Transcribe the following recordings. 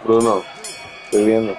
Bruno, estoy viendo.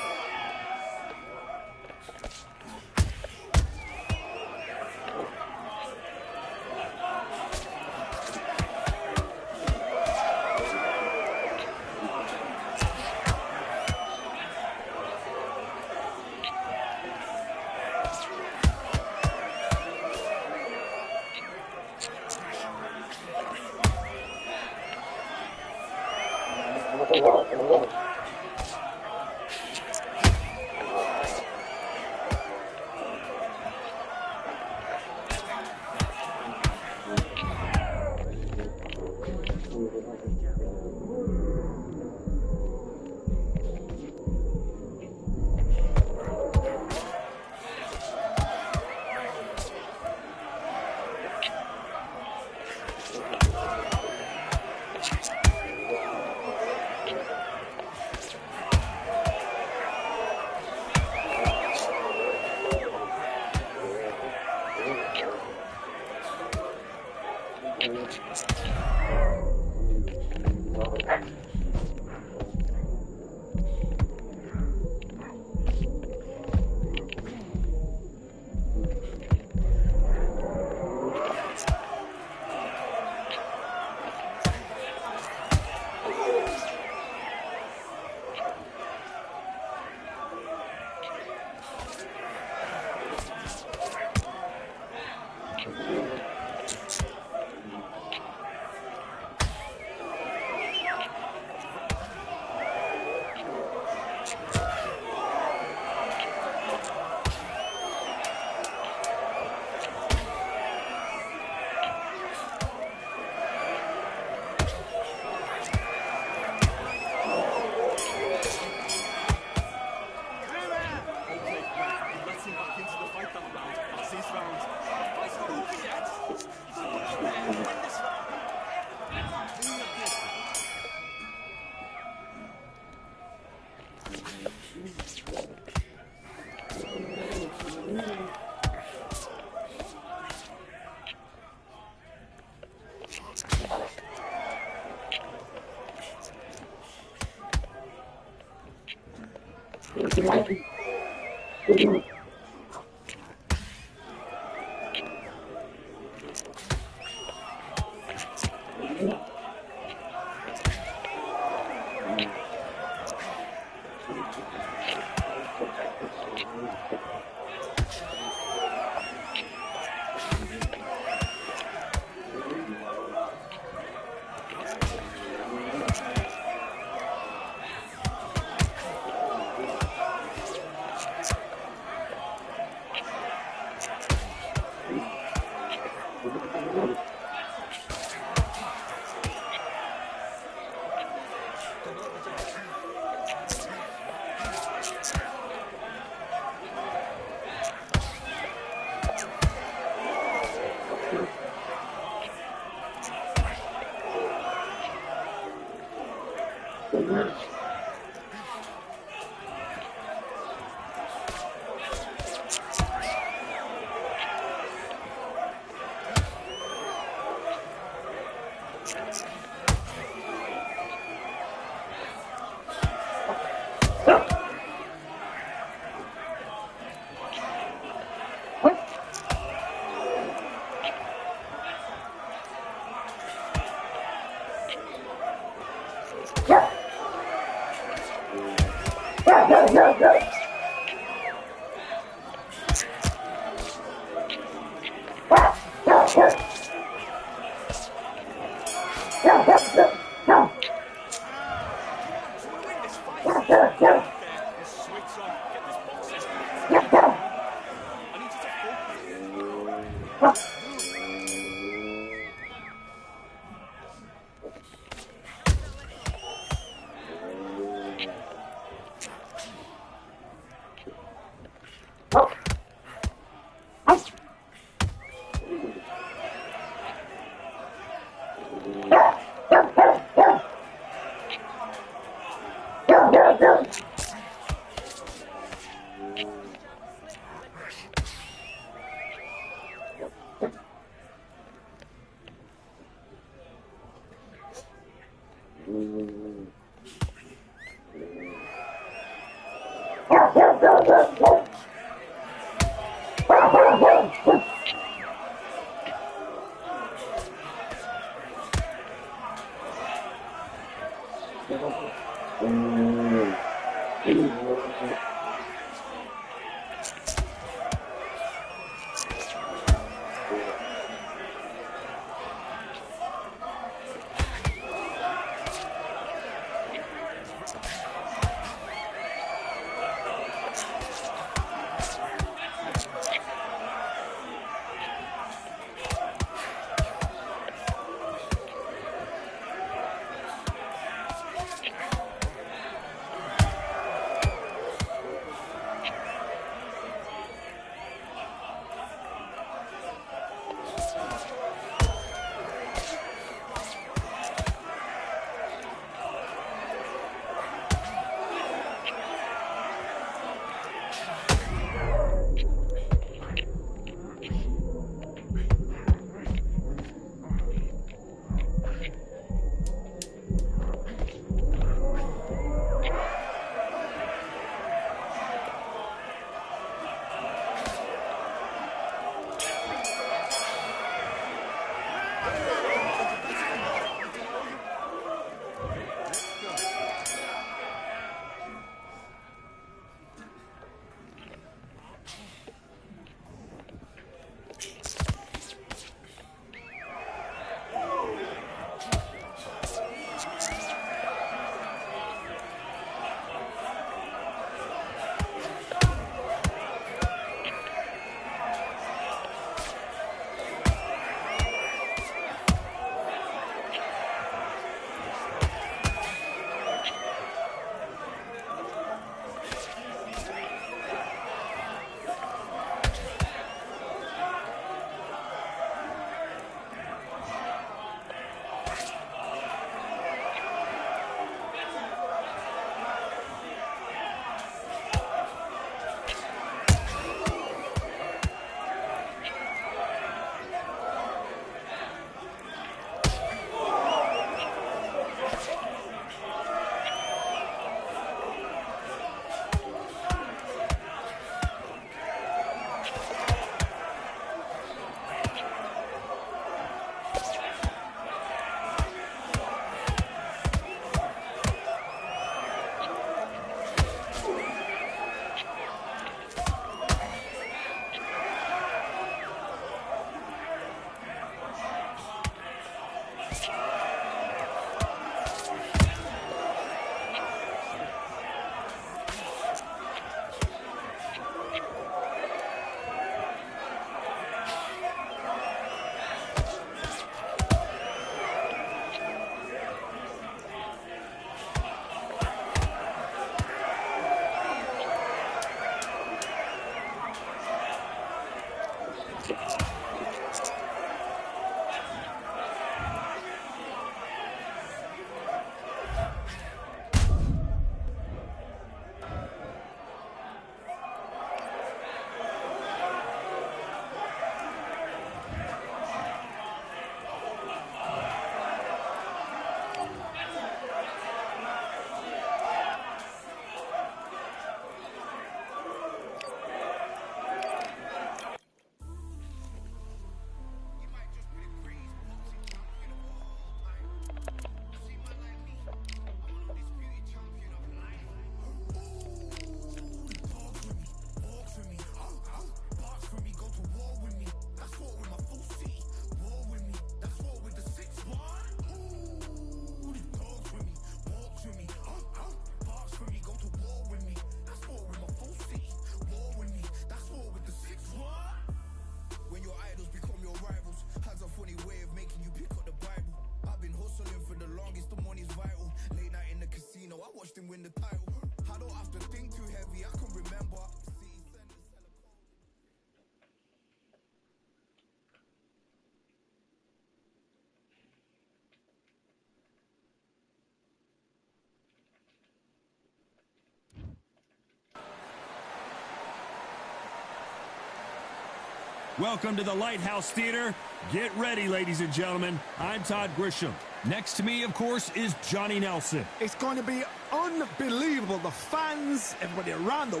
Welcome to the Lighthouse Theater. Get ready, ladies and gentlemen. I'm Todd Grisham. Next to me, of course, is Johnny Nelson. It's going to be unbelievable. The fans, everybody around the...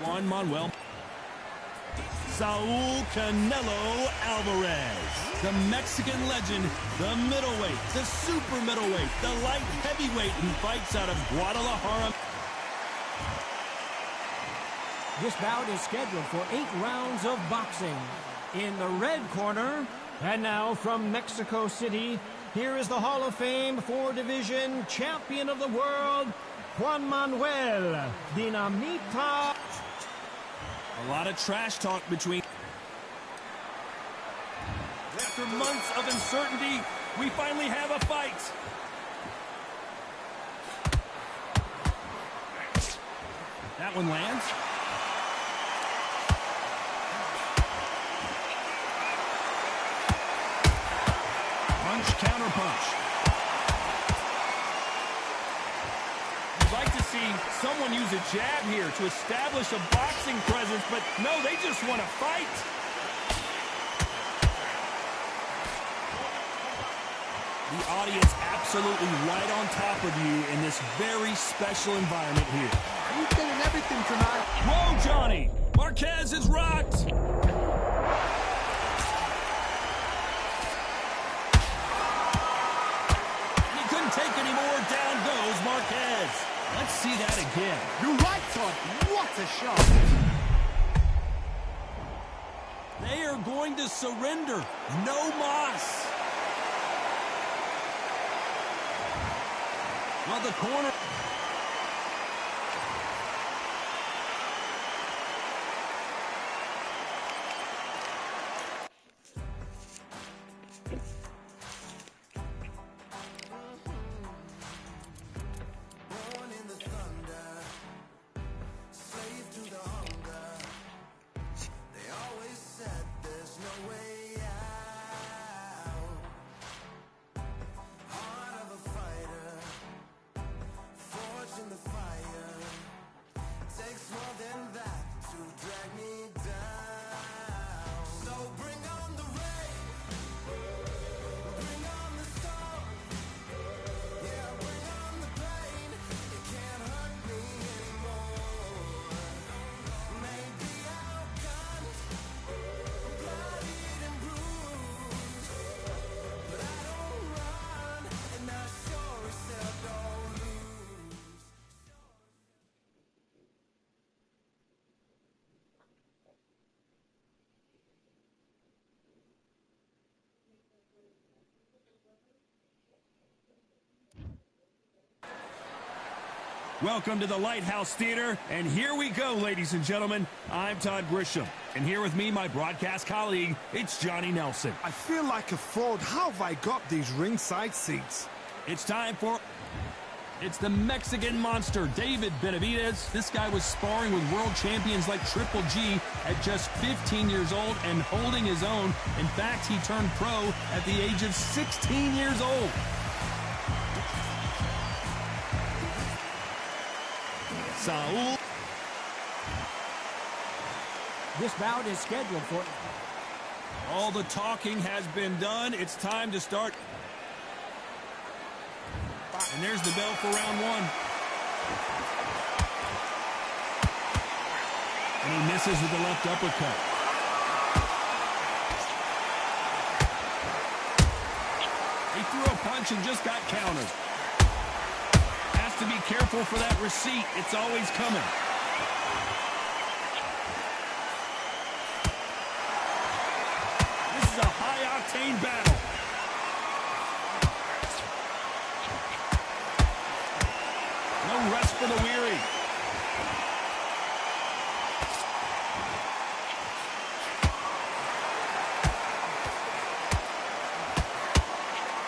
Juan Manuel. Saul Canelo Alvarez. The Mexican legend, the middleweight, the super middleweight, the light heavyweight who fights out of Guadalajara. This bout is scheduled for 8 rounds of boxing. In the red corner, and now from Mexico City, here is the Hall of Fame 4-division champion of the world, Juan Manuel Dinamita. A lot of trash talk between... After months of uncertainty, we finally have a fight. That one lands. Punch, counter punch. You'd like to see someone use a jab here to establish a boxing presence, but no, they just want to fight. The audience absolutely right on top of you in this very special environment here. Are you getting everything tonight? Whoa, Johnny! Marquez is rocked! Take any more, down goes Marquez. Let's see that again. You're right, Todd. What a shot. They are going to surrender. No mas. Well, the corner. Welcome to the Lighthouse Theater, and here we go, ladies and gentlemen. I'm Todd Grisham, and here with me, my broadcast colleague, it's Johnny Nelson. I feel like a fraud. How have I got these ringside seats? It's time for... It's the Mexican monster, David Benavidez. This guy was sparring with world champions like Triple G at just 15 years old and holding his own. In fact, he turned pro at the age of 16 years old. Saul. This bout is scheduled for... All the talking has been done. It's time to start. And there's the bell for round one. And he misses with the left uppercut. He threw a punch and just got countered. Has to be careful for that receipt. It's always coming. This is a high-octane battle. No rest for the weary.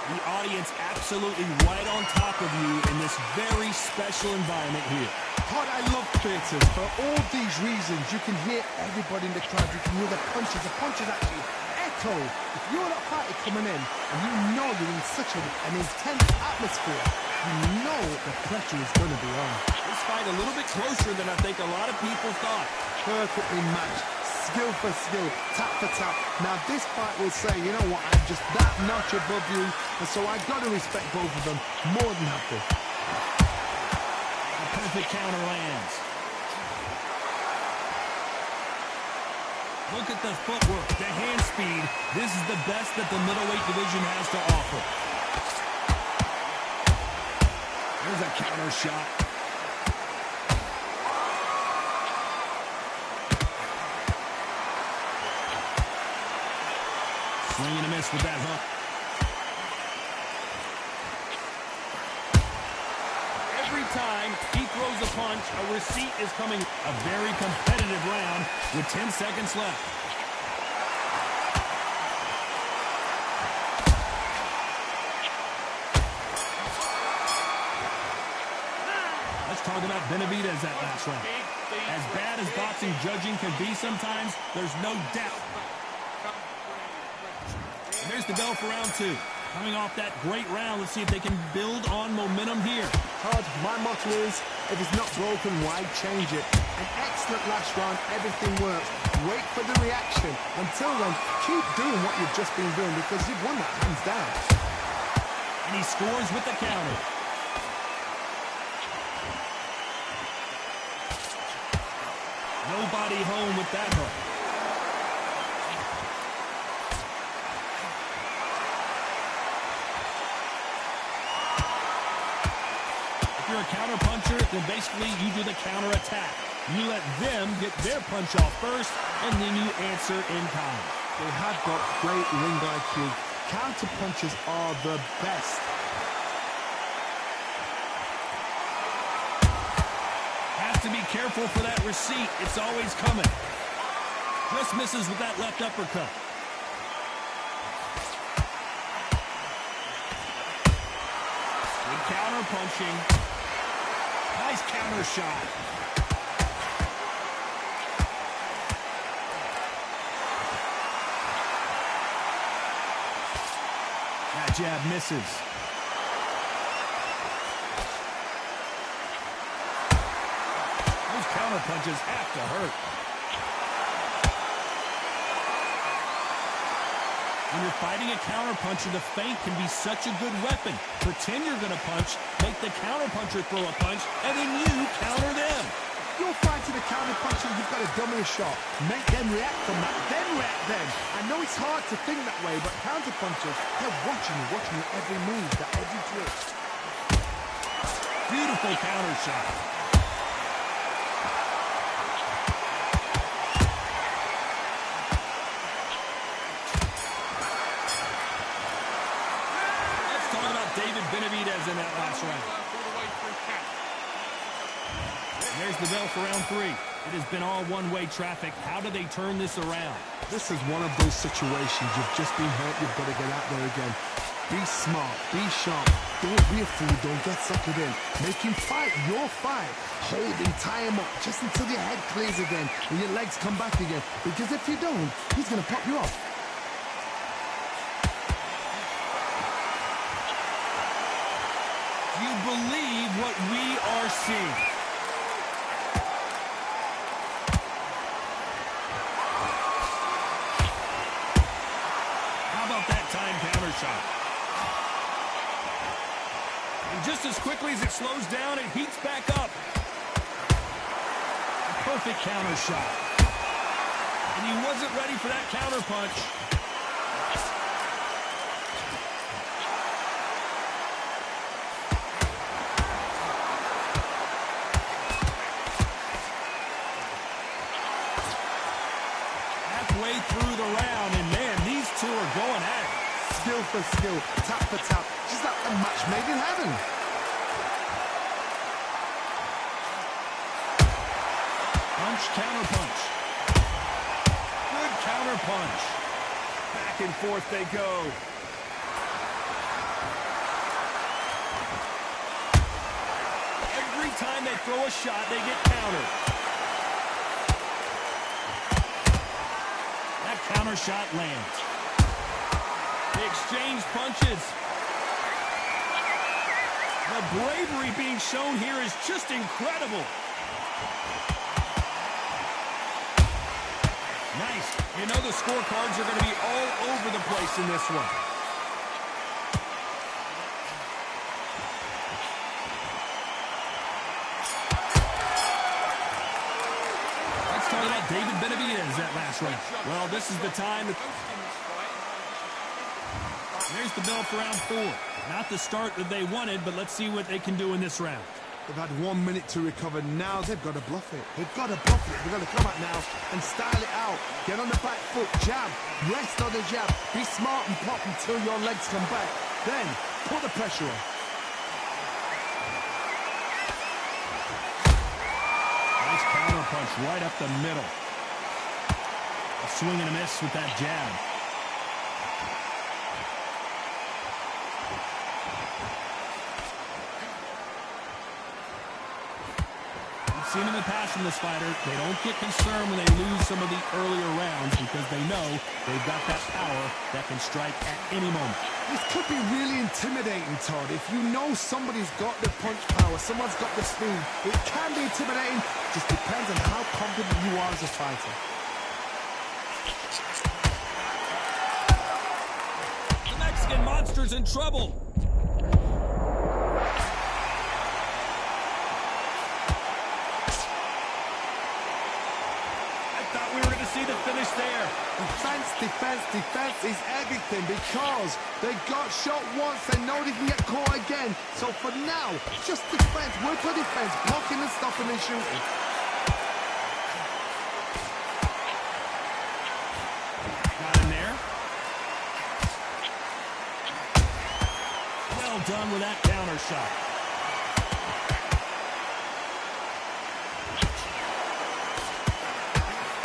The audience absolutely right on top of you in this very special environment here. Todd, I love theatres. For all these reasons, you can hear everybody in the crowd. You can hear the punches. The punches actually echo. If you're at a party coming in and you know you're in such an intense atmosphere, you know the pressure is going to be on. This fight a little bit closer than I think a lot of people thought. Perfectly matched. skill for skill, tap for tap. Now this fight will say, you know what, I'm just that notch above you, and so I've got to respect both of them more than happy. A perfect counter lands. Look at the footwork, the hand speed. This is the best that the middleweight division has to offer. There's a counter shot. Swing and a miss with that hook. Every time he throws a punch, a receipt is coming. A very competitive round with 10 seconds left. Let's talk about Benavidez that last round. As bad as boxing judging can be sometimes, there's no doubt. And there's the bell for round two. Coming off that great round, let's see if they can build on momentum here. Todd, my motto is, if it's not broken, why change it? An excellent last round, everything works. Wait for the reaction. Until then, keep doing what you've just been doing because you've won that hands down. And he scores with the counter. Nobody home with that hook. If you're a counter puncher, then basically you do the counter attack. You let them get their punch off first, and then you answer in kind. They have got great ring IQ. Counter punches are the best. Has to be careful for that receipt. It's always coming. Just misses with that left uppercut. Good counter punching. Nice counter shot. That jab misses. Those counter punches have to hurt. When you're fighting a counter puncher, the feint can be such a good weapon. Pretend you're going to punch, make the counter puncher throw a punch, and then you counter them. You're fighting a counter puncher, you've got to dummy a shot. Make them react from that, then react then. I know it's hard to think that way, but counter punchers, they're watching you every move, every twist. Beautiful counter shot. Let's talk about David Benavidez in that last round. There's the bell for round three. It has been all one-way traffic. How do they turn this around? This is one of those situations. You've just been hurt. You've got to get out there again. Be smart. Be sharp. Don't be a fool. Don't get suckered in. Make him fight your fight. Hold him. Tie him up just until your head clears again and your legs come back again. Because if you don't, he's going to pop you off. Do you believe what we are seeing? Counter shot. And just as quickly as it slows down, it heats back up. A perfect counter shot. And he wasn't ready for that counter punch. Halfway through the round, and man, these two are going at it. Skill for skill, tap for tap, just like a match made in heaven. Punch, counter punch. Good counter punch. Back and forth they go. Every time they throw a shot, they get countered. That counter shot lands. They exchange punches. The bravery being shown here is just incredible. Nice. You know the scorecards are going to be all over the place in this one. Let's talk about David Benavidez that last round. Well, this is the time. There's the bell for round 4. Not the start that they wanted, but let's see what they can do in this round. They've had 1 minute to recover. Now they've got to bluff it. They've got to bluff it. They've got to come out now and style it out. Get on the back foot, jab, rest on the jab. Be smart and pop until your legs come back. Then put the pressure on. Nice counter punch right up the middle. A swing and a miss with that jab. Seen in the past from this fighter, they don't get concerned when they lose some of the earlier rounds because they know they've got that power that can strike at any moment. This could be really intimidating, Todd. If you know somebody's got the punch power, someone's got the speed, it can be intimidating. Just depends on how confident you are as a fighter. The Mexican monster's in trouble. See the finish there. Defense, defense, defense is everything because they got shot once. They know they can get caught again. So for now, just defense. Work for defense. Blocking and stopping and shooting. Got him there. Well done with that counter shot.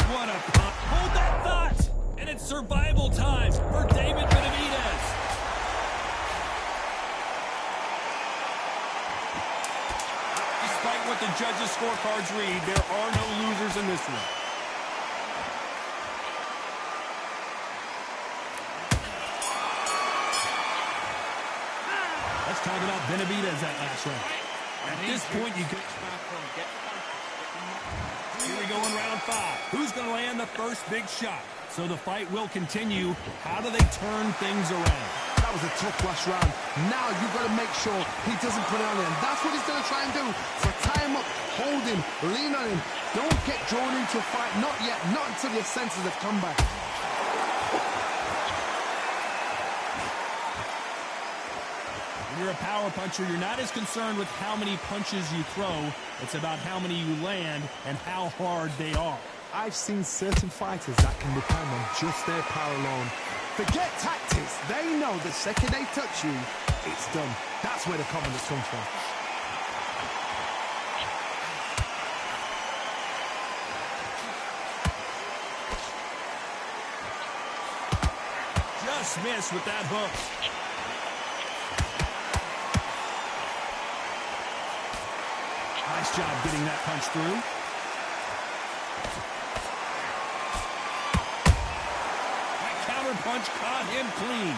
What a pump. Hold that thought. And it's survival time for David Benavidez. Despite what the judges' scorecards read, there are no losers in this one. Let's talk about Benavidez that last round. At this point, you could... Here we go in round 5. Who's going to land the first big shot? So the fight will continue. How do they turn things around? That was a tough last round. Now you've got to make sure he doesn't put it on him. That's what he's going to try and do. So tie him up, hold him, lean on him. Don't get drawn into a fight. Not yet. Not until your senses have come back. When you're a power puncher, you're not as concerned with how many punches you throw. It's about how many you land and how hard they are. I've seen certain fighters that can depend on just their power alone. Forget tactics. They know the second they touch you, it's done. That's where the confidence comes from. Just missed with that hook. Nice job getting that punch through. That counter punch caught him clean.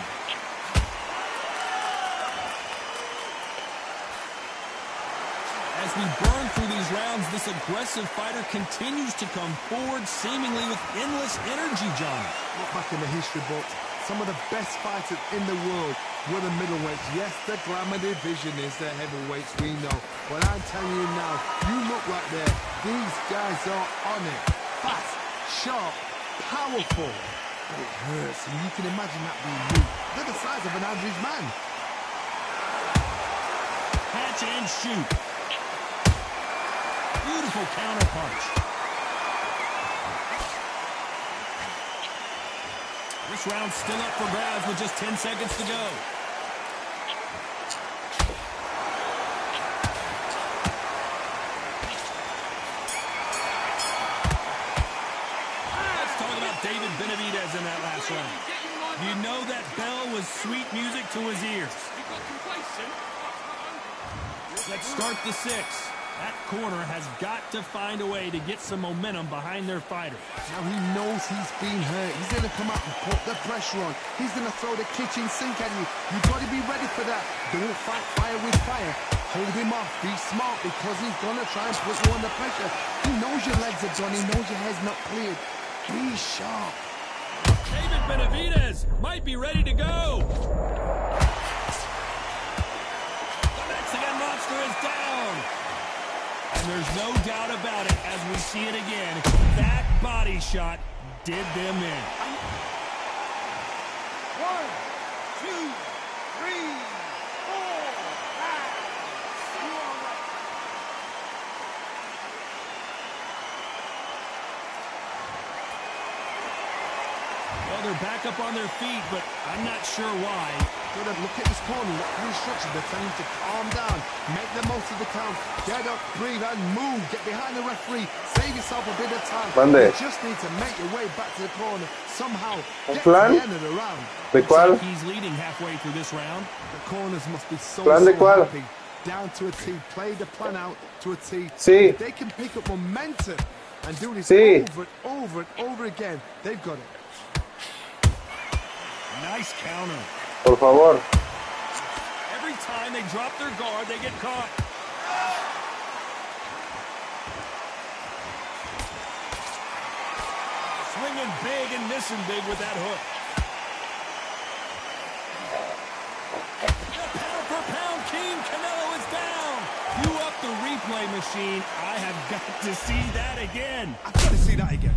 As we burn through these rounds, this aggressive fighter continues to come forward, seemingly with endless energy, John. Look back in the history books. Some of the best fighters in the world were the middleweights. Yes, the glamour division is the heavyweights, we know. But I'm telling you now, you look right there. These guys are on it. Fast, sharp, powerful. But it hurts, and you can imagine that being you. They're the size of an average man. Catch and shoot. Beautiful counter punch. This round's still up for grabs with just 10 seconds to go. Let's talk about David Benavidez in that last round. You know that bell was sweet music to his ears. Let's start the 6. That corner has got to find a way to get some momentum behind their fighter. Now he knows he's been hurt. He's going to come out and put the pressure on. He's going to throw the kitchen sink at you. You've got to be ready for that. Don't fight fire with fire. Hold him off. Be smart because he's going to try and put you under pressure. He knows your legs are done. He knows your head's not cleared. Be sharp. David Benavidez might be ready to go. The Mexican Monster is down. And there's no doubt about it as we see it again. That body shot did them in. 1, 2, 3, 4, 5. Well, they're back up on their feet, but I'm not sure why. Good, look at this corner. Look at the instructions. They're telling you to calm down. Make the most of the count. Get up, breathe, and move. Get behind the referee. Save yourself a bit of time. Mande. You just need to make your way back to the corner. Somehow, ¿Un get plan? to the end of the round. ¿De cuál? He's leading halfway through this round. The corners must be so, ¿Plan de so cuál? happy. Down to a T. Play the plan out to a T. Sí. If they can pick up momentum and do this Sí. over and over and over again, they've got it. Nice counter. Por favor. Every time they drop their guard, they get caught. Swinging big and missing big with that hook. The pound-for-pound king, Canelo, is down. You up the replay machine. I have got to see that again. I've got to see that again.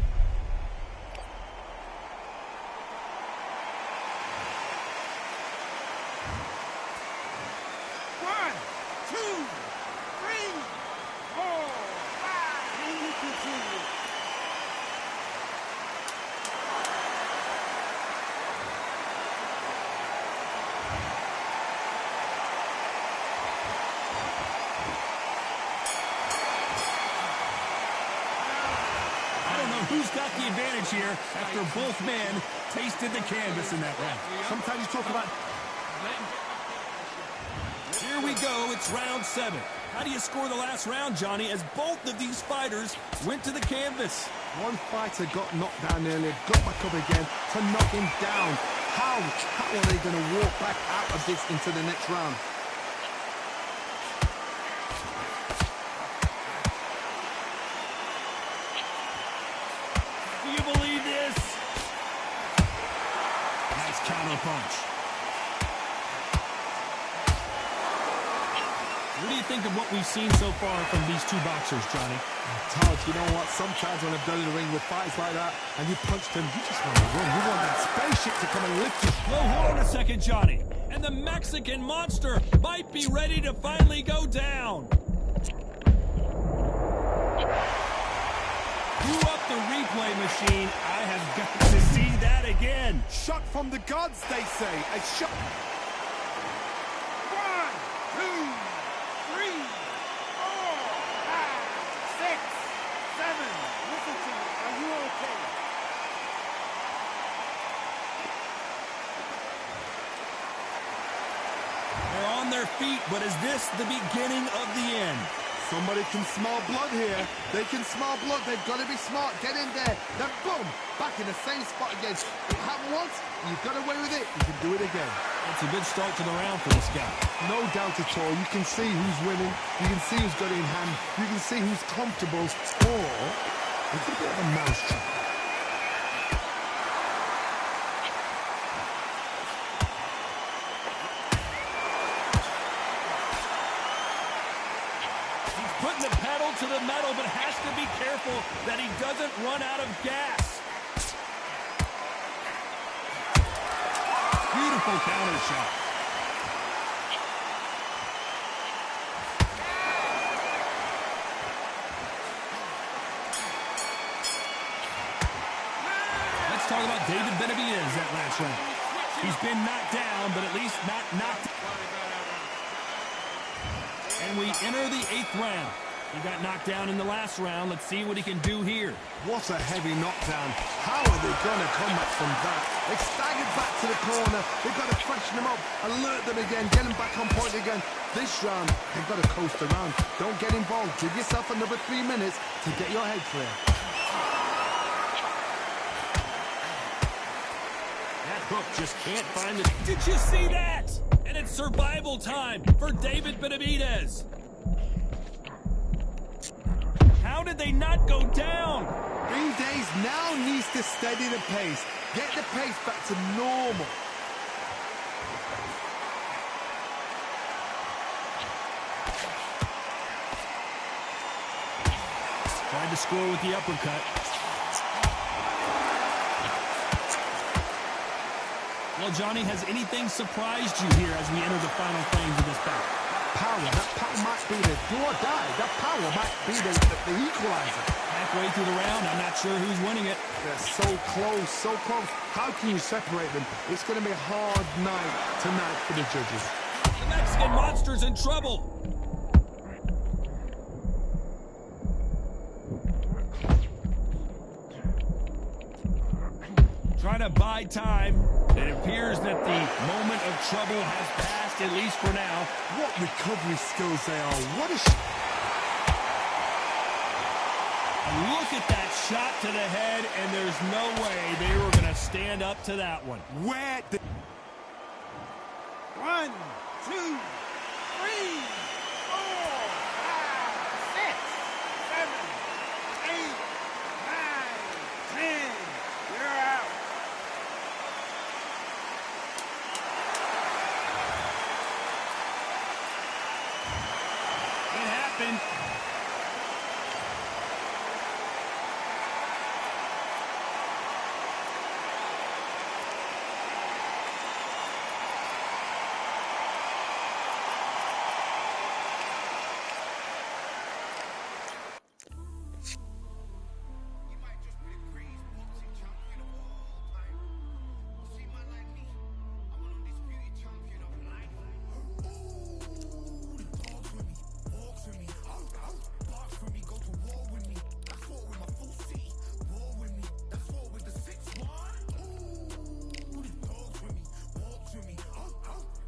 Who's got the advantage here after both men tasted the canvas in that round? Sometimes you talk about... Here we go. It's round 7. How do you score the last round, Johnny, as both of these fighters went to the canvas? One fighter got knocked down earlier, got back up again to knock him down. How are they going to walk back out of this into the next round? Do you believe this? Nice counter punch. What do you think of what we've seen so far from these two boxers, Johnny? Todd, you know what? Sometimes when I've done in the ring with fights like that, and you punched him, you just want to run. You want that spaceship to come and lift you. Well, hold on a second, Johnny. And the Mexican Monster might be ready to finally go down. You up the replay machine. I have got to see that again. Shot from the gods, they say. A shot. 1, 2, 3, 4, 5, 6, 7. Listen to me. Are you okay? They're on their feet, but is this the beginning of the end? Somebody can smell blood here. They can smell blood. They've got to be smart. Get in there. Then boom, back in the same spot again. It happened once. You've got away with it. You can do it again. It's a good start to the round for this guy. No doubt at all. You can see who's winning. You can see who's got it in hand. You can see who's comfortable. Or it's a bit of a mousetrap. Putting the pedal to the metal, but has to be careful that he doesn't run out of gas. Beautiful counter shot. Let's talk about David Benavidez that last round. He's been knocked down, but at least not knocked. And we enter the 8th round. He got knocked down in the last round. Let's see what he can do here. What a heavy knockdown. How are they going to come back from that? They staggered back to the corner. They've got to freshen them up, alert them again, get them back on point again. This round, they've got to coast around. Don't get involved. Give yourself another 3 minutes to get your head clear. That hook just can't find it. Did you see that? And it's survival time for David Benavidez. How did did they not go down? Green Days now needs to steady the pace. Get the pace back to normal. Tried to score with the uppercut. Well, Johnny, has anything surprised you here as we enter the final frames of this bout? That power might be the do or die. That power might be the equalizer. Halfway through the round, I'm not sure who's winning it. They're so close, so close. How can you separate them? It's going to be a hard night tonight for the judges. The Mexican Monster's in trouble. Trying to buy time. It appears that the moment of trouble has passed, at least for now. What recovery skills they are. What a Look at that shot to the head, and there's no way they were going to stand up to that one. Where the 1, 2, 3, 4, 5, 6, 7, 8, 9, 10. You're out. It happened. You might just be the greatest boxing champion of all time. You see, man like me, I'm an undisputed champion of life. Ooh, the dogs with me, walks with me, barks with me, go to war with me. That's war with my full city. War with me, that's war with the 6-1. Ooh, the dogs with me, walks with me,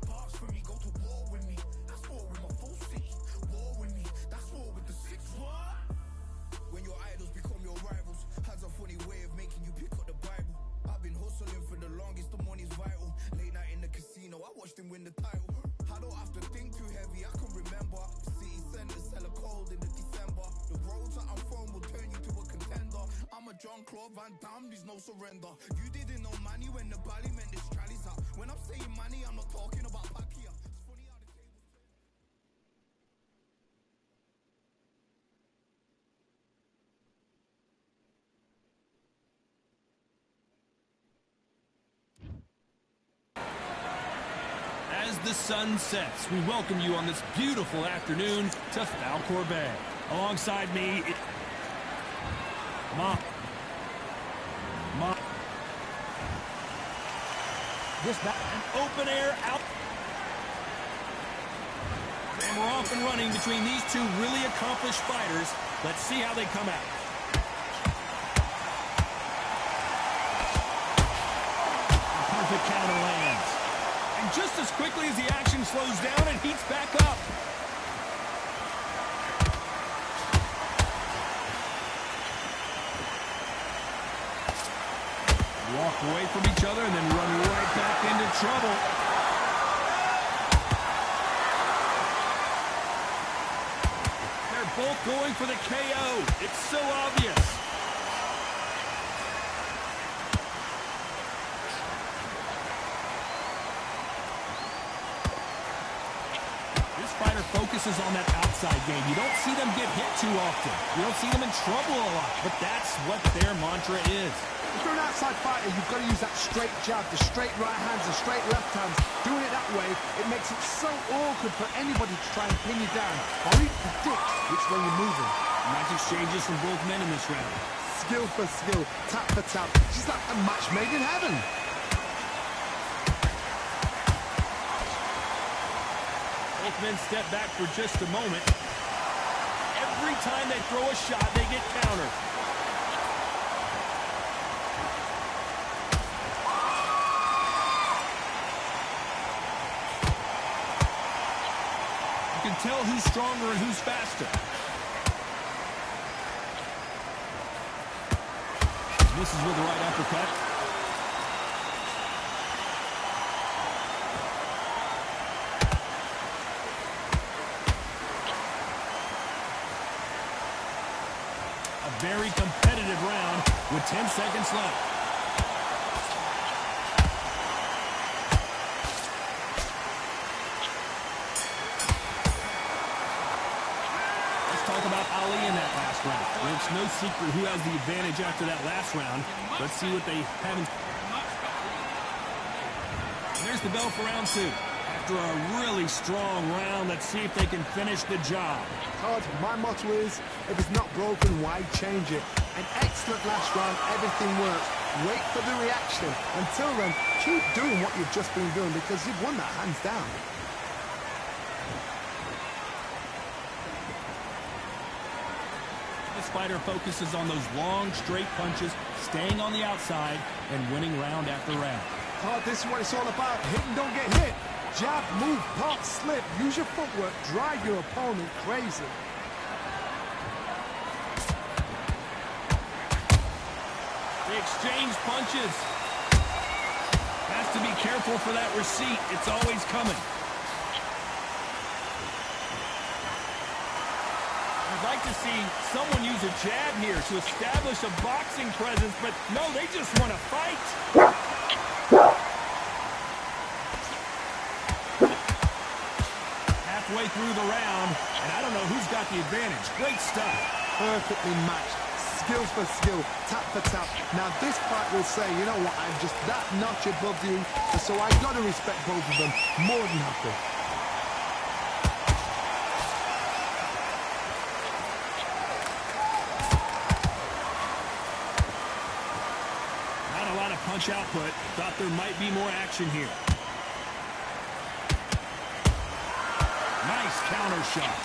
barks with me, go to war with me. That's war with my full city. War with me, that's war with the 6-1. When your idols become your rivals, has a funny way of making you pick up the Bible. I've been hustling for the longest, the money's vital. Late night in the casino, I watched him win the title. I don't have to think too heavy, I can remember. City center, sell a cold in the December. The roads that I'm from will turn you to a contender. I'm a Jean-Claude Van Damme, there's no surrender. You didn't know money when the bally meant the strallies up. When I'm saying money, I'm not talking about Pacquiao. It's funny how the tables turn. As the sun sets, we welcome you on this beautiful afternoon to Falcor Bay. Alongside me, This back. an open air out. And we're off and running between these two really accomplished fighters. Let's see how they come out. A perfect counter lands. And just as quickly as the action slows down, it heats back up. Walk away from each other and then run right back into trouble. They're both going for the KO. It's so obvious. This fighter focuses on that outside game. You don't see them get hit too often. You don't see them in trouble a lot, but that's what their mantra is. If you're an outside fighter, you've got to use that straight jab, the straight right hands, the straight left hands. Doing it that way, it makes it so awkward for anybody to try and pin you down or even predict which way you're moving. Nice exchanges from both men in this round. Skill for skill, tap for tap. It's just like a match made in heaven. Both men step back for just a moment. Every time they throw a shot, they get countered. You can tell who's stronger and who's faster. Misses with the right uppercut. A very competitive round with 10 seconds left. Let's talk about Ali in that last round. Well, it's no secret who has the advantage after that last round. Let's see what they haven't. There's the bell for round 2. After a really strong round, let's see if they can finish the job. Todd, my motto is, if it's not broken, why change it? An excellent last round, everything works. Wait for the reaction. Until then, keep doing what you've just been doing because you've won that hands down. This fighter focuses on those long, straight punches, staying on the outside, and winning round after round. Todd, this is what it's all about. Hit and don't get hit. Jab, move, pop, slip. Use your footwork. Drive your opponent crazy. They exchange punches. Has to be careful for that receipt. It's always coming. I'd like to see someone use a jab here to establish a boxing presence, but no, they just want to fight. Halfway through the round, and I don't know who's got the advantage. Great stuff. Perfectly matched. Skills for skill, tap for tap. Now this fight will say, you know what, I'm just that notch above you, and so I got to respect both of them more than happy. Not a lot of punch output. Thought there might be more action here. Nice counter shot.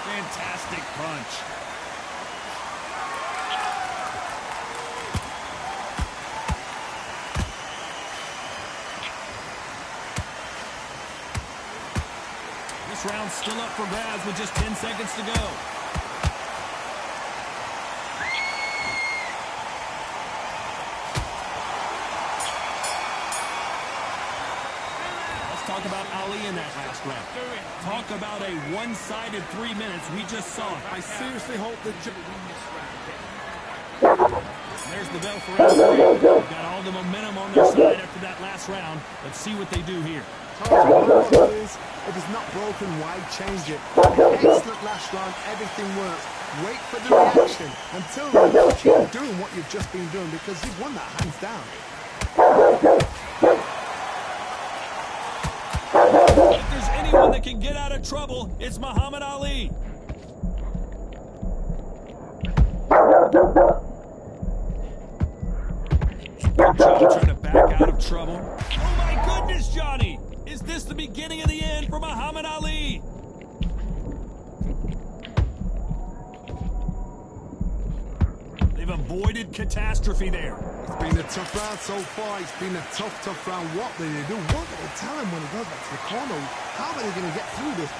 Fantastic punch. This round's still up for grabs with just 10 seconds to go. Talk about Ali in that last round. Talk about a one-sided 3 minutes. We just saw it. I seriously hope that... There's the bell for round 3. They've got all the momentum on their side after that last round. Let's see what they do here. If it's not broken, why change it? Excellent last round, everything works. Wait for the reaction. Until then, keep doing what you've just been doing because you've won that hands down. If there's anyone that can get out of trouble, it's Muhammad Ali. Johnny trying to back out of trouble. Oh my goodness, Johnny! Is this the beginning of the end for Muhammad Ali? They've avoided catastrophe there. It's been a tough round so far. It's been a tough round. What do they do? What do they tell him when he goes back to the corner? How are they going to get through this?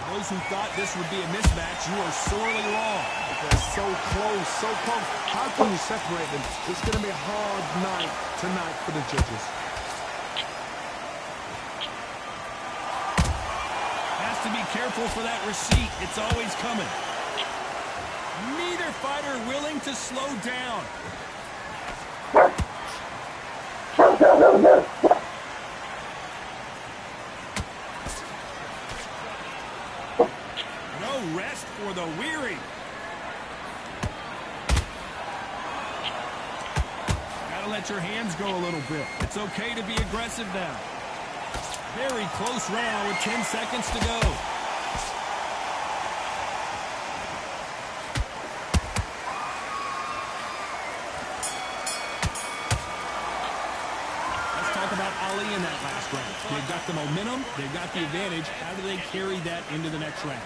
Those who thought this would be a mismatch, you are sorely wrong. They're so close, so close. How can you separate them? It's going to be a hard night tonight for the judges. Has to be careful for that receipt. It's always coming. Neither fighter willing to slow down. No rest for the weary. Gotta let your hands go a little bit. It's okay to be aggressive now. Very close round with 10 seconds to go. Let's talk about Ali in that last round. They've got the momentum. They've got the advantage. How do they carry that into the next round?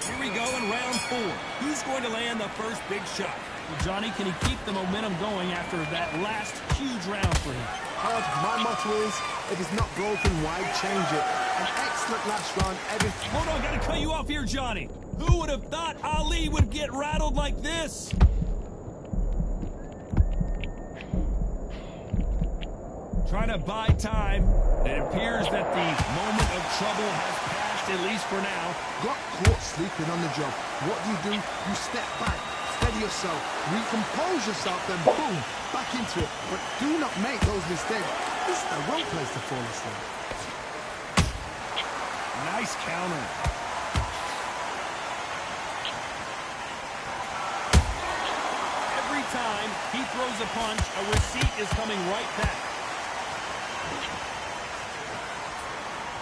Here we go in round 4. Who's going to land the first big shot? Well, Johnny, can he keep the momentum going after that last huge round for him? My motto is, if it's not broken, why change it? An excellent last round. Hold on, gotta cut you off here, Johnny. Who would have thought Ali would get rattled like this? Trying to buy time. It appears that the moment of trouble has passed, at least for now. Got caught sleeping on the job. What do? You step back, steady yourself, recompose yourself, then boom, back into it. But do not make those mistakes. This is the wrong place to fall asleep. Nice counter. Every time he throws a punch, a receipt is coming right back.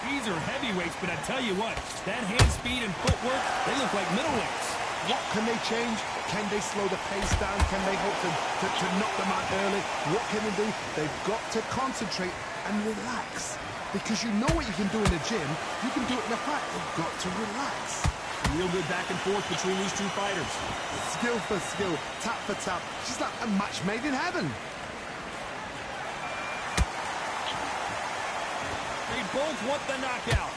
These are heavyweights, but I tell you what, that hand speed and footwork, they look like middleweights. What can they change? Can they slow the pace down? Can they hope to knock them out early? What can they do? They've got to concentrate and relax. Because you know what you can do in the gym, you can do it in the fight. You've got to relax. Real good back and forth between these two fighters. Skill for skill, tap for tap. Just like a match made in heaven. They both want the knockout.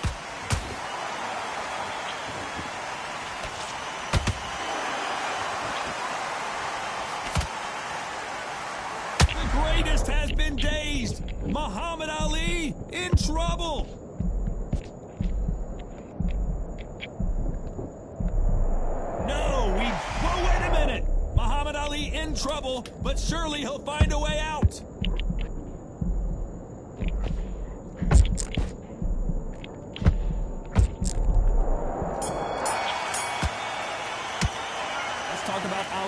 The greatest has been dazed. Muhammad Ali in trouble. No, whoa, wait a minute. Muhammad Ali in trouble, but surely he'll find a way out.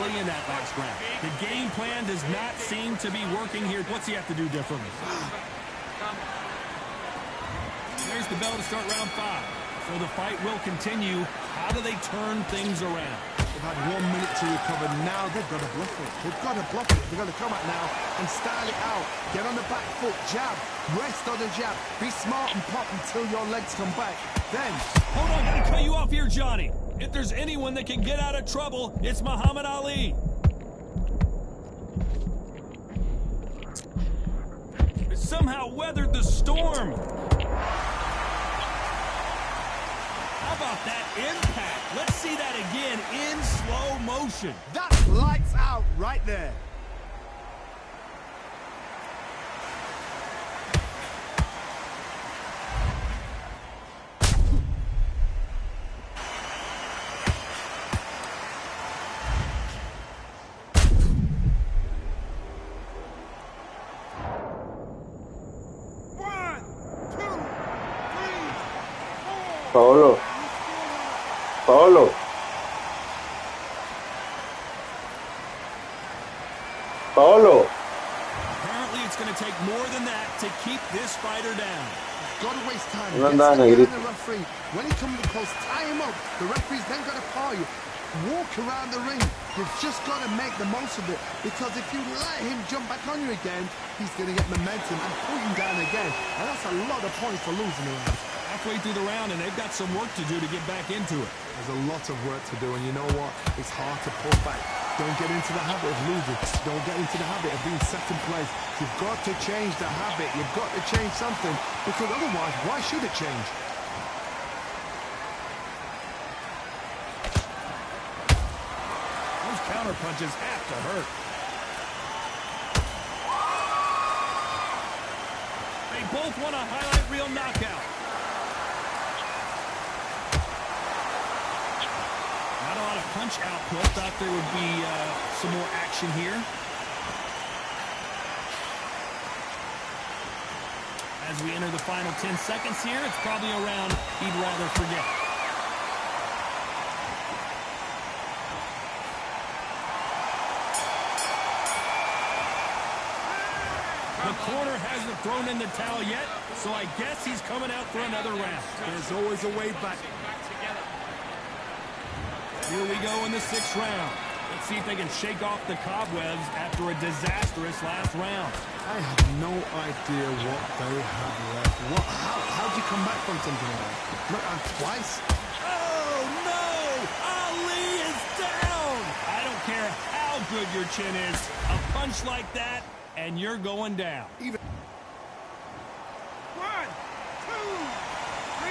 In that last round. The game plan does not seem to be working here. What's he have to do differently? There's the bell to start round 5. So the fight will continue. How do they turn things around? They've had 1 minute to recover. Now they've got to bluff it. They've got to bluff it. They've got to come out now and style it out. Get on the back foot, jab, rest on the jab. Be smart and pop until your legs come back. Then... Hold on, gotta cut you off here, Johnny. If there's anyone that can get out of trouble, it's Muhammad Ali. Somehow weathered the storm. How about that impact? Let's see that again in slow motion. That's lights out right there. Paolo. Paolo. Paolo. Apparently it's going to take more than that to keep this fighter down. Got to waste time. No, no, no, the referee. When he comes close, tie him up. The referee's then got to call you. Walk around the ring. You've just got to make the most of it. Because if you let him jump back on you again, he's going to get momentum and pull you down again. And that's a lot of points for losing around. Halfway through the round, and they've got some work to do to get back into it. There's a lot of work to do, and you know what? It's hard to pull back. Don't get into the habit of losing. Don't get into the habit of being second place. You've got to change the habit. You've got to change something, because otherwise, why should it change? Those counter punches have to hurt. They both want a highlight reel knockout. Not a lot of punch output. Thought there would be some more action here. As we enter the final 10 seconds here, it's probably a round he'd rather forget. The corner hasn't thrown in the towel yet, so I guess he's coming out for another round. There's always a way back. Here we go in the 6th round. Let's see if they can shake off the cobwebs after a disastrous last round. I have no idea what they have left. How'd you come back from something like that? Not twice? Oh, no! Ali is down! I don't care how good your chin is. A punch like that, and you're going down. Even 1, 2, 3,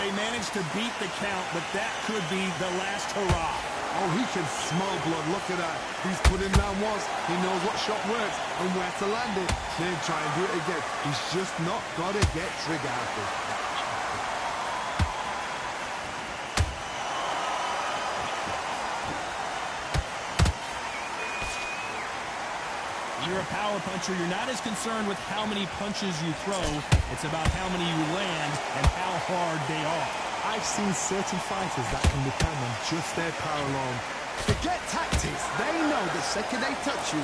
they managed to beat the count, but that could be the last hurrah. Oh, he can smell blood. Look at that. He's put him down once. He knows what shot works and where to land it. Then try and do it again. He's just not got to get trigger happy. You're a power puncher. You're not as concerned with how many punches you throw. It's about how many you land and how hard they are. I've seen certain fighters that can depend on just their power alone. Forget tactics. They know the second they touch you,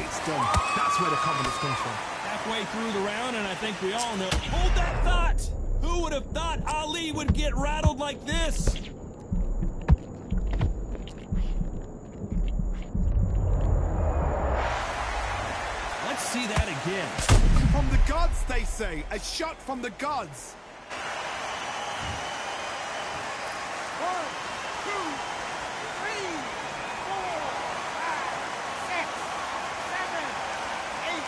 it's done. That's where the confidence comes from. Halfway through the round, and I think we all know. Hold that thought! Who would have thought Ali would get rattled like this? Let's see that again. From the gods, they say. A shot from the gods. 1, 2, 3, 4, 5, 6, 7, 8.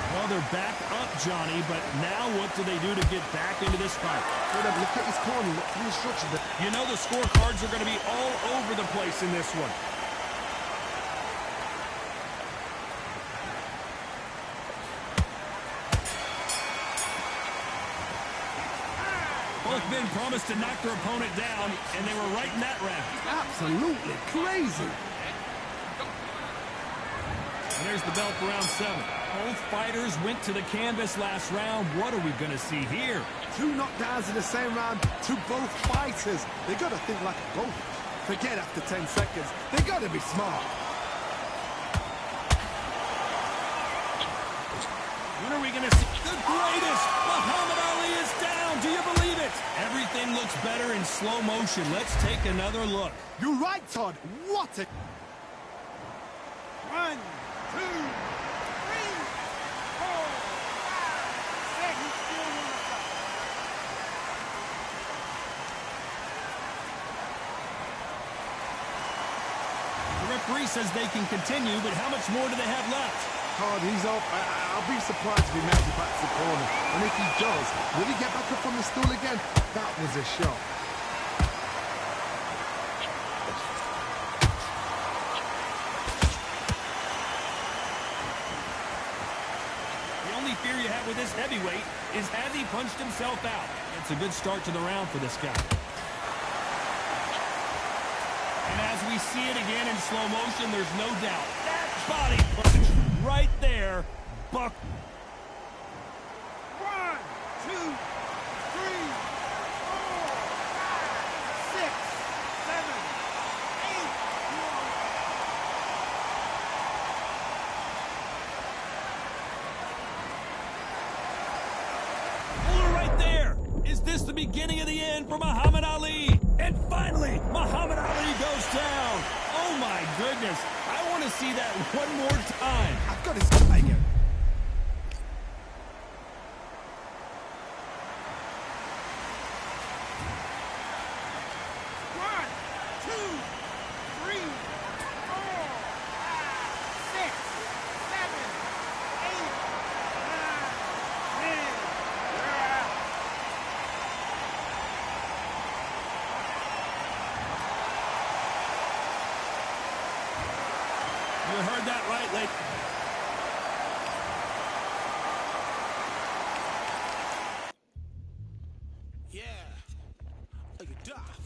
Well, they're back up, Johnny, but now what do they do to get back into this fight? Look at his corner. Look at the instructions. You know the scorecards are going to be all over the place in this one. Both men promised to knock their opponent down, and they were right in that round. Absolutely crazy. And there's the bell for round 7. Both fighters went to the canvas last round. What are we going to see here? 2 knockdowns in the same round to both fighters. They got to think like both. Forget after 10 seconds. They got to be smart. When are we going to see the greatest? Muhammad Ali is down. Do you believe it? Everything looks better in slow motion. Let's take another look. You're right, Todd. What a... 1, 2, 3, 4, 5, 6. The referee says they can continue, but how much more do they have left? Todd, he's up. I'll be surprised if he makes it back to the corner. And if he does, will he get back up on the stool again? That was a shot. The only fear you have with this heavyweight is has he punched himself out? It's a good start to the round for this guy. And as we see it again in slow motion, there's no doubt. That body punch right there, Buck. 1, 2, 3, 4, 5, 6, 7, 8. Hold it right there. Is this the beginning of the end for Muhammad Ali? And finally, Muhammad Ali goes down. Oh my goodness. I want to see that one more time. I've got his guy again. You heard that right, lady. Yeah. Are you duff?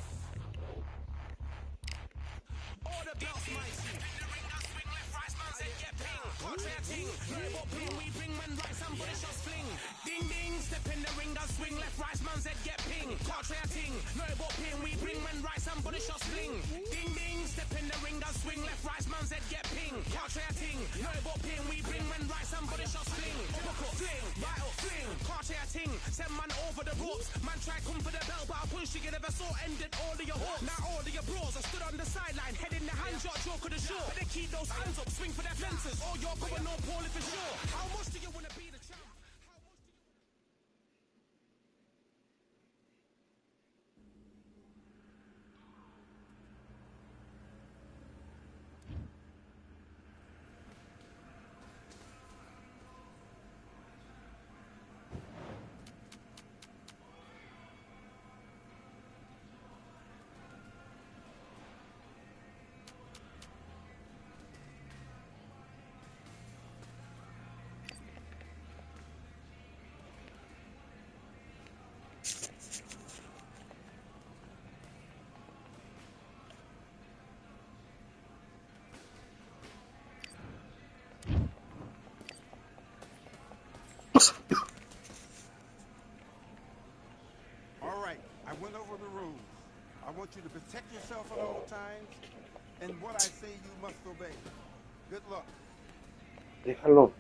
Order belts, mighty. Swing left, right, man said get ping. Contract ting. What ping we bring when right, somebody shots fling. Ding ding, step in the ring, does swing left, right, man said get ping. Contract ting. No what ping we bring when right, somebody shots fling. Ding ding, step in the ring, does swing left, right, man said get ping. Contract ting. No what ping we bring when right, somebody shots fling. Look up, fling, right up, fling. Contract ting. Send man over the ropes. Man try come for the bell, but I punched you, you never saw ended all of your hopes. Now all of your bros are stood on the sideline, head in the hand, shot, joke of the show. But they keep those hands up, swing for their fences. Or you're going no poorly for sure. How much do you want to be the champ? I went over the rules. I want you to protect yourself at all times, and what I say you must obey. Good luck. Déjalo.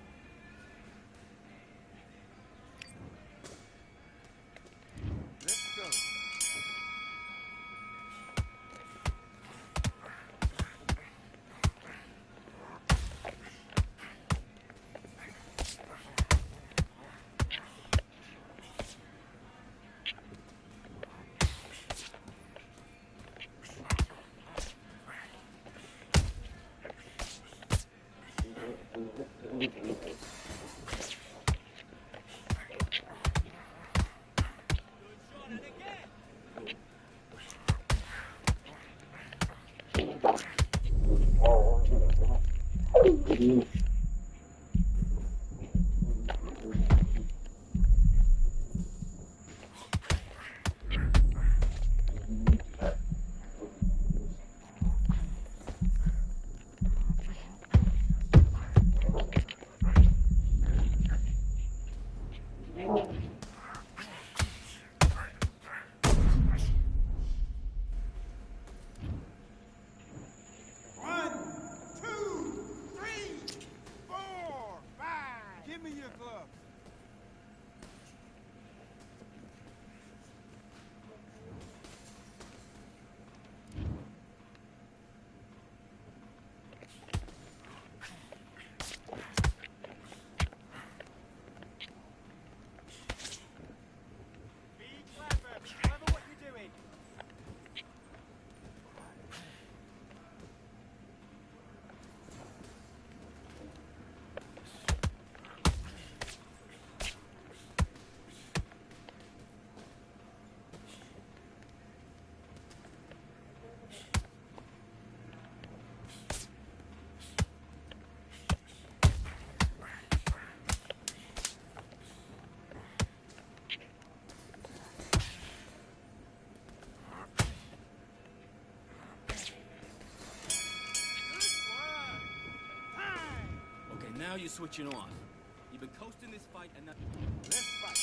Let's go. One, two, three, four, five. Give me your gloves. Be clever what you're doing. Okay, now you're switching off. You've been coasting this fight and now... Let's fight.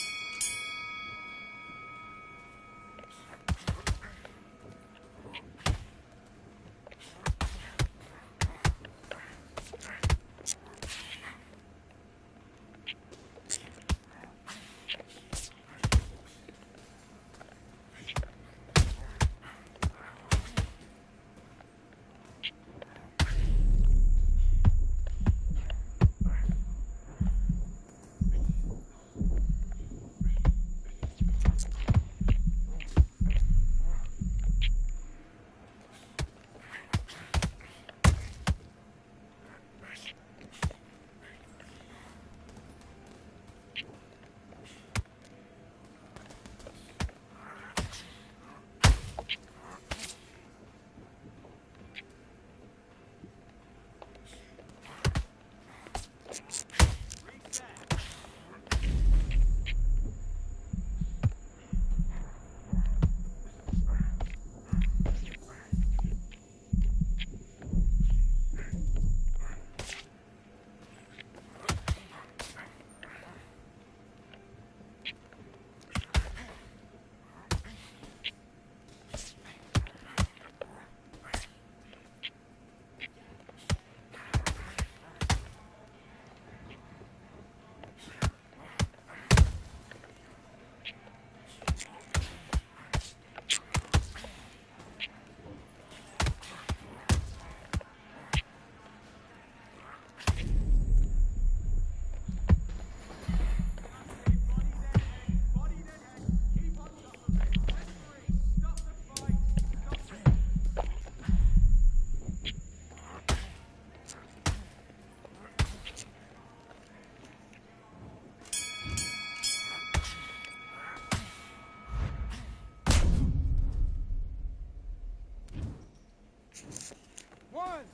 One,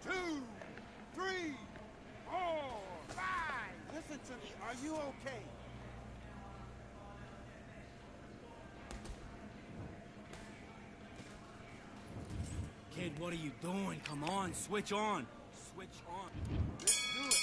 two, three, four, five. Listen to me. Are you okay? Kid, what are you doing? Come on, switch on. Switch on. Let's do it.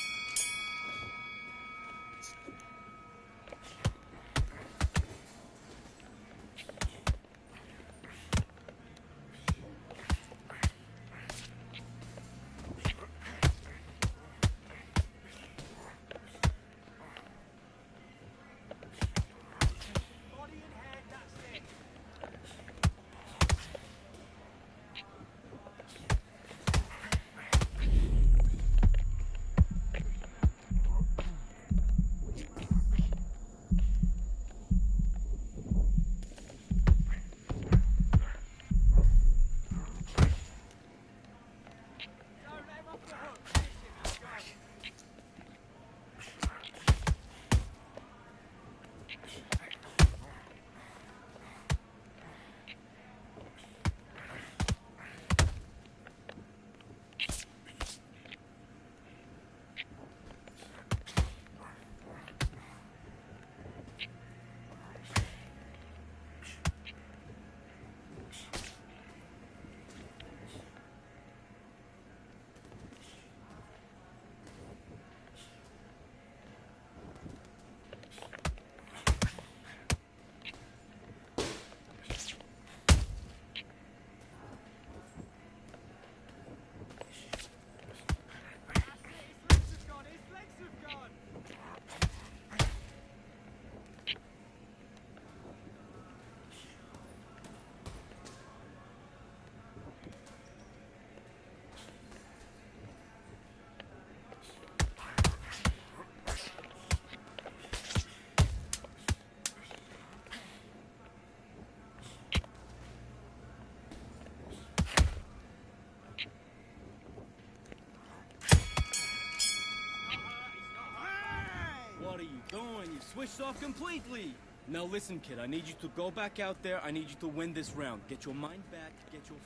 switched off completely. Now listen, kid, I need you to go back out there. I need you to win this round. Get your mind back, get your...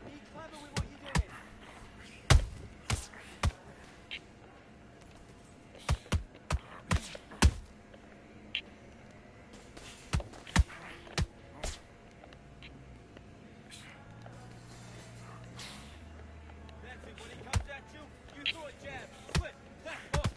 Be clever with what you're doing. That's it. When he comes at you, you throw a jab. Split. Left hook.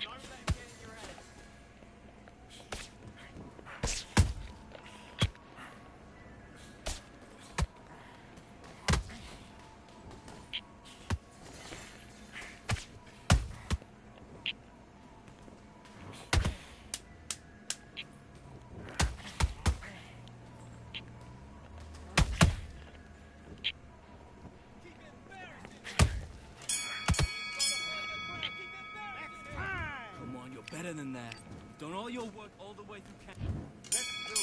Don't let him get in your head. Keep embarrassing him. He's gonna hold the ground. Keep embarrassing him. Come on, you're better than that. You've done all your work all the way through camp. Let's do it.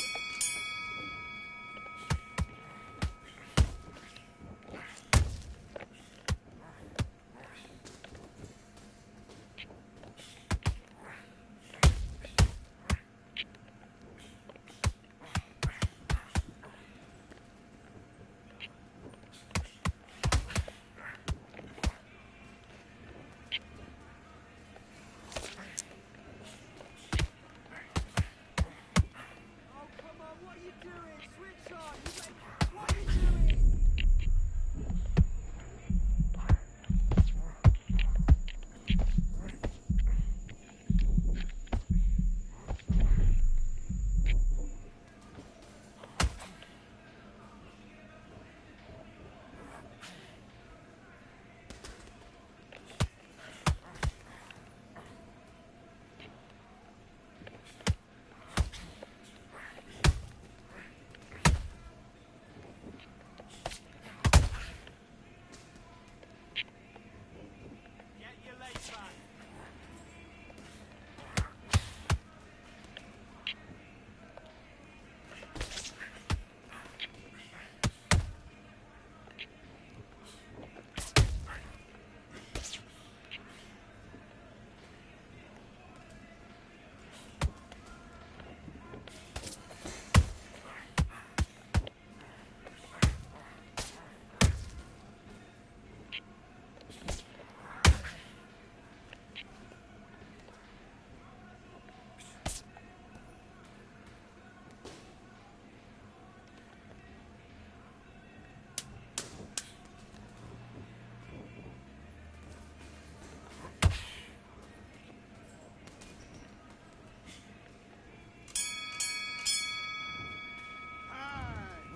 Oh, come on, what are you doing? Switch on. What are you doing? Get your legs back.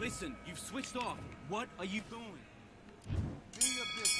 Listen, you've switched off. What are you doing? Do your business.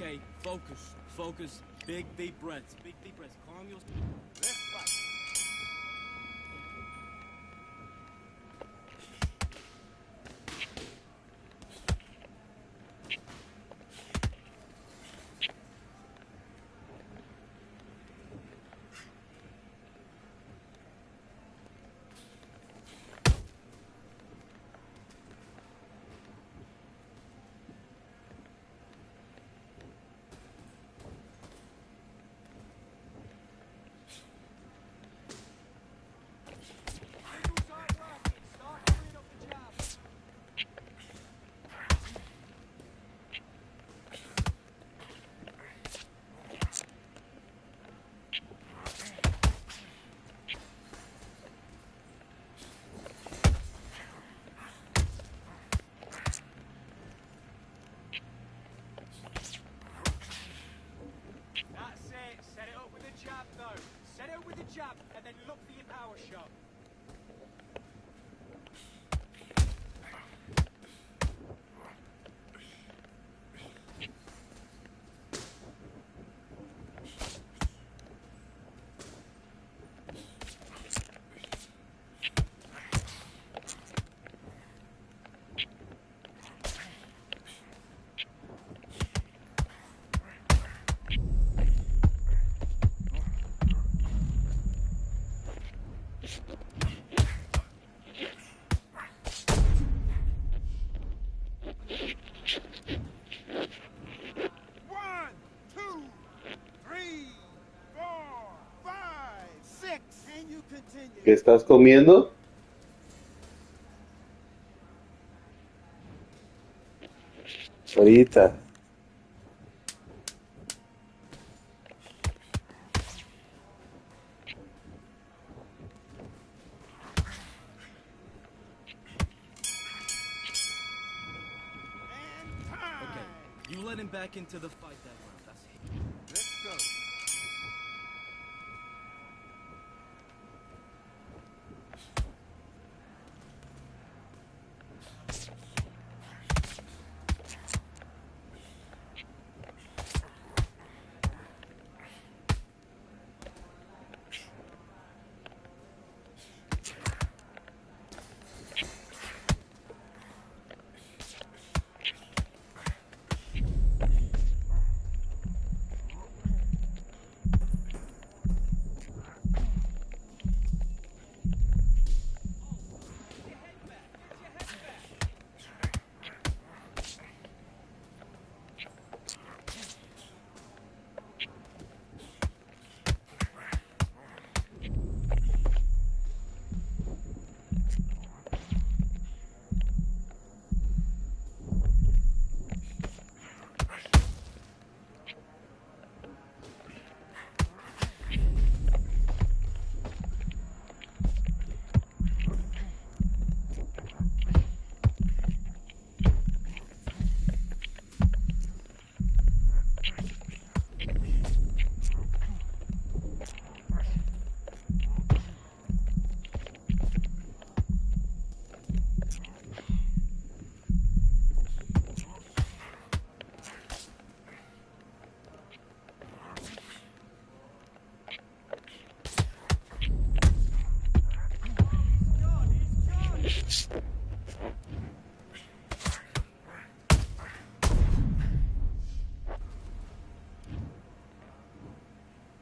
Okay, focus. Focus. Big, deep breaths. Big, deep breaths. Calm your... Let's fight. Angles aren't working. Start clearing up the jab. That's it. Set it up with a jab, though. Set it up with a jab, and then look for your power shot. One, two, three, four, five, six. And you continue. ¿Qué estás comiendo? Ahorita. And time. Okay, you let him back into the fight that round. That's it. Let's go.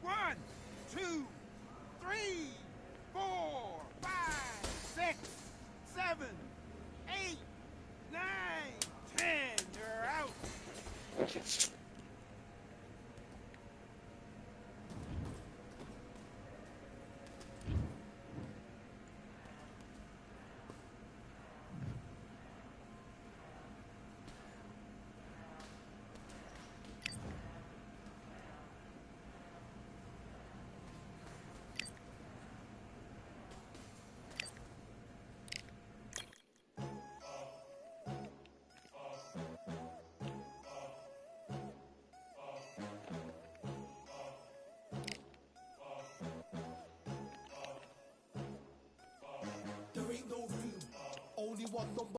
One, two, three, four, five, six, seven, 8, 9, 10. You're out. There ain't no room, only one number.